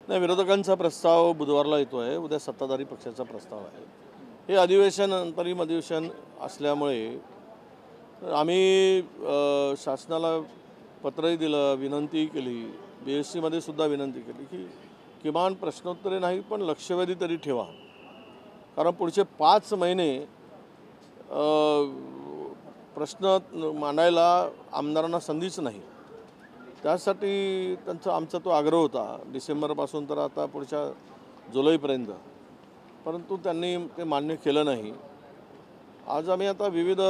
नाही, विरोधकांचा प्रस्ताव बुधवारला येतो आहे. उद्या सत्ताधारी पक्षाचा प्रस्ताव आहे. हे अधिवेशन अंतरिम अधिवेशन असल्यामुळे आम्ही शासनाला पत्रही दिलं, विनंती केली, BSCमध्ये सुद्धा विनंती केली की किमान प्रश्नोत्तरे नाही पण लक्षवेधी तरी ठेवा. कारण पुढचे 5 महिने प्रश्न मांडायला आमदारांना संधीच नाही. त्यासाठी आमचा तो आग्रह होता डिसेंबरपासून तर आता पुढच्या जुलैपर्यंत, परंतु त्यांनी ते मान्य केलं नाही. आज आम्ही आता विविध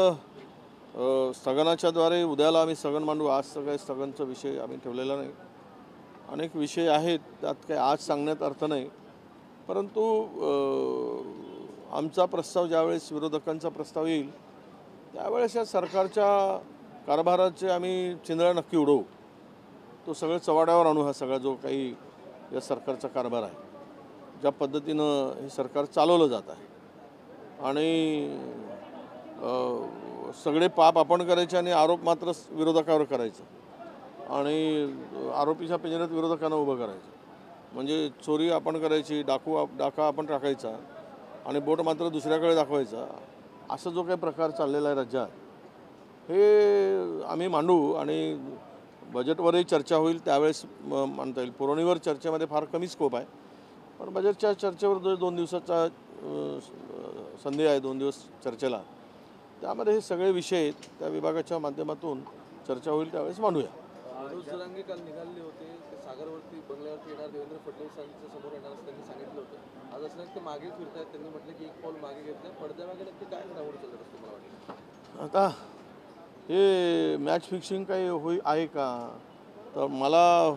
स्थगनाच्याद्वारे उद्याला आम्ही स्थगन मांडू. आज सगळे स्थगनचा विषय आम्ही ठेवलेला नाही. अनेक विषय आहेत, त्यात काही आज सांगण्यात अर्थ नाही. परंतु आमचा प्रस्ताव ज्यावेळेस विरोधकांचा प्रस्ताव येईल त्यावेळेस या सरकारच्या कारभाराचे आम्ही चिंधळा नक्की उडवू. तो सगळं चव्हाट्यावर आणू. हा सगळा जो काही या सरकारचा कारभार आहे, ज्या पद्धतीनं हे सरकार चालवलं जात आहे आणि सगळे पाप आपण करायचे आणि आरोप मात्र विरोधकावर करायचं आणि आरोपीच्या पिंजऱ्यात विरोधकांना उभं करायचं. म्हणजे चोरी आपण करायची, डाका आपण टाकायचा आणि बोट मात्र दुसऱ्याकडे दाखवायचा. असं जो काही प्रकार चाललेला आहे राज्यात, हे आम्ही मांडू आणि बजेटवरही चर्चा होईल. त्यावेळेस मानता येईल. पुरवणीवर चर्चेमध्ये फार कमी स्कोप आहे, पण बजेटच्या चर्चेवर जो 2 दिवसाचा संधी आहे, 2 दिवस चर्चेला, त्यामध्ये हे सगळे विषय त्या विभागाच्या माध्यमातून चर्चा होईल. त्यावेळेस मांडूया. जरांगे काल निघाले होते, ते सागरवरती बंगल्यावरती येणार, देवेंद्र फडणवीसांच्या समोर येणार असं त्यांनी सांगितलं होतं. आज असं ते मागे फिरत आहेत. त्यांनी म्हटलं की एक पाऊल मागे घेतलं. पडद्यामागे नक्की काय घडामोड चालत असतं मला वाटतं. आता हे मॅच फिक्सिंग काही आहे का, तर मला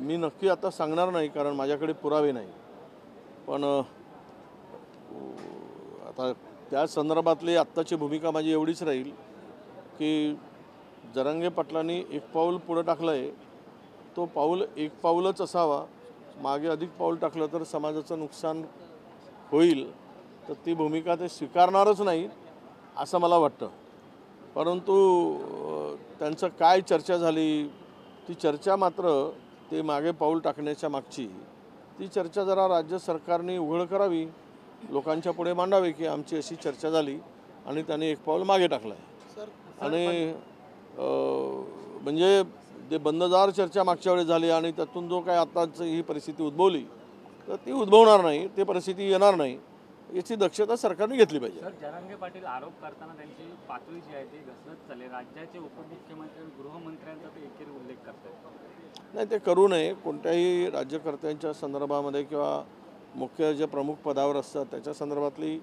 मी नक्की आता सांगणार नाही, कारण माझ्याकडे पुरावे नाही. पण आता त्या संदर्भातली आत्ताची भूमिका माझी एवढीच राहील की जरांगे पाटलांनी एक पाऊल पुढं टाकलं आहे, तो पाऊल एक पाऊलच असावा. मागे अधिक पाऊल टाकलं तर समाजाचं नुकसान होईल, तर ती भूमिका ते स्वीकारणारच नाही असं मला वाटतं. परंतु त्यांचं काय चर्चा झाली, ती चर्चा मात्र ते मागे पाऊल टाकण्याच्या मागची ती चर्चा जरा राज्य सरकारने उघड करावी, लोकांच्या पुढे मांडावी की आमची अशी चर्चा झाली आणि त्यांनी एक पाऊल मागे टाकलं आहे. आणि म्हणजे ते बंददार चर्चा मागच्या वेळेस झाली आणि त्यातून जो काय आत्ताच ही परिस्थिती उद्भवली, तर ती उद्भवणार नाही, ती परिस्थिती येणार नाही, याची दक्षता सरकारने घेतली पाहिजे. सर, जरांगे पाटील आरोप करताना त्यांची पातळी जी आहे ती घसरत चालली. राज्याचे उपमुख्यमंत्री आणि गृहमंत्र्यांचा ते एकेरी उल्लेख करतात. नाही, ते करू नये. कोणत्याही राज्यकर्त्यांच्या संदर्भामध्ये किंवा मुख्य जे प्रमुख पदावर असतात त्याच्या संदर्भातली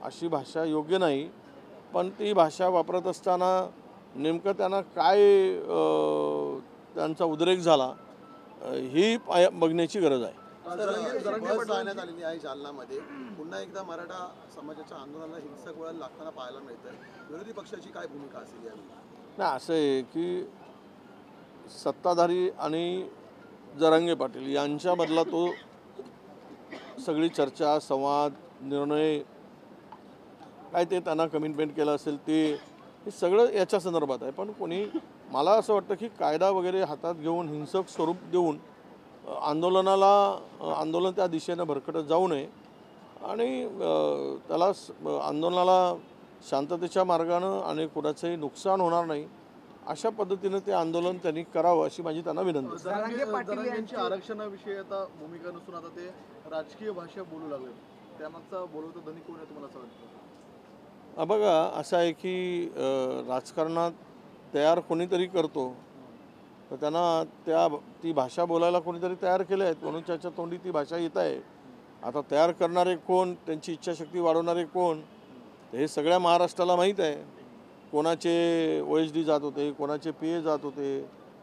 अशी भाषा योग्य नाही. पण ती भाषा वापरत असताना नेमकं त्यांना काय त्यांचा उद्रेक झाला ही बघण्याची गरज आहे. जाण्यात आलेली आहे जालनामध्ये. पुन्हा एकदा मराठा समाजाच्या आंदोलनाला हिंसक वळण लागताना पाहायला मिळतं. विरोधी पक्षाची काय भूमिका असेल यावेळी? नाही, असं आहे की सत्ताधारी आणि जरांगे पाटील यांच्यामधला तो सगळी चर्चा, संवाद, निर्णय काय ते त्यांना कमिटमेंट केलं असेल ते, हे सगळं याच्या संदर्भात आहे. पण कोणी, मला असं वाटतं की कायदा वगैरे हातात घेऊन हिंसक स्वरूप देऊन आंदोलन त्या दिशेनं भरकटत जाऊ नये आणि त्याला आंदोलनाला शांततेच्या मार्गानं आणि कोणाचंही नुकसान होणार नाही अशा पद्धतीनं ते आंदोलन त्यांनी करावं अशी माझी त्यांना विनंती. जरांगे पाटील यांची आरक्षणाविषयी आता भूमिका नसून आता ते राजकीय भाषा बोलू लागले. त्यामागचा बोलवतो धनी कोण आहे तुम्हाला असं वाटतं? बघा, असं आहे की राजकारणात तयार कोणीतरी करतो, तर त्यांना ती भाषा बोलायला कोणीतरी तयार केले आहेत म्हणून त्याच्या तोंडी ती भाषा येत आहे. आता तयार करणारे कोण, त्यांची इच्छाशक्ती वाढवणारे कोण, हे सगळ्या महाराष्ट्राला माहीत आहे. कोणाचे OSD जात होते, कोणाचे PA जात होते,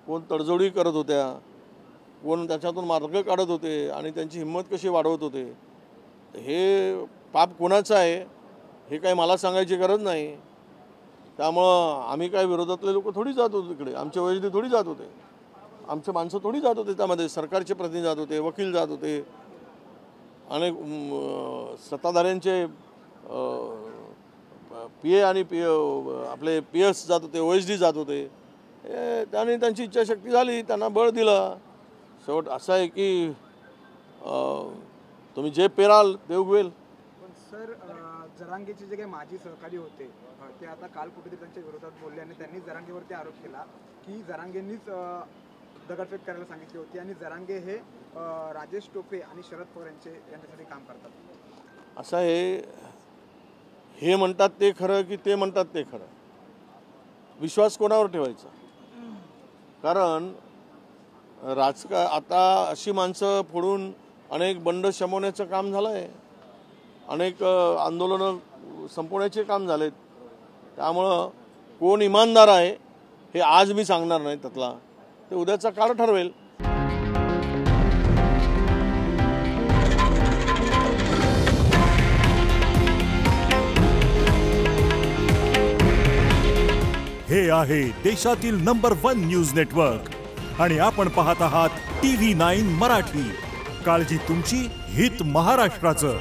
कोण तडजोडी करत होत्या, कोण त्याच्यातून मार्ग काढत होते आणि त्यांची हिंमत कशी वाढवत होते. हे पाप कोणाचं आहे हे काही मला सांगायची गरज नाही. त्यामुळं आम्ही काय विरोधातले लोक थोडी जात होतो तिकडे, आमचे OSD थोडी जात होते, आमचे माणसं थोडी जात होते, त्यामध्ये सरकारचे प्रतिनिधी जात होते, वकील जात होते, अनेक सत्ताधाऱ्यांचे PA आणि आपले PS जात होते, OSD जात होते. त्यांनी त्यांची इच्छाशक्ती झाली, त्यांना बळ दिलं. शेवट असं आहे की तुम्ही जे पेराल ते उगवेल. पण सर जरांगेचे जे काही माजी सहकारी होते ते आता काल कुठेतरी त्यांच्या विरोधात बोलले आणि त्यांनी जरांगेवरती आरोप केला की जरांगेंनीच दगडफेक करायला सांगितली होती आणि जरांगे हे राजेश टोपे आणि शरद पवार यांच्यासाठी काम करतात. असं हे म्हणतात ते खरं की ते म्हणतात ते खरं? विश्वास कोणावर ठेवायचा? कारण आता अशी माणसं फोडून अनेक बंड शमवण्याचं काम झालं आहे, अनेक आंदोलनं संपवण्याचे काम झालेत. त्यामुळं कोण इमानदार आहे हे आज मी सांगणार नाही, त्यातला ते उद्याचा काळ ठरवेल. हे आहे देशातील नंबर 1 न्यूज नेटवर्क आणि आपण पाहत आहात TV9 मराठी. काळजी तुमची, हित महाराष्ट्राचं.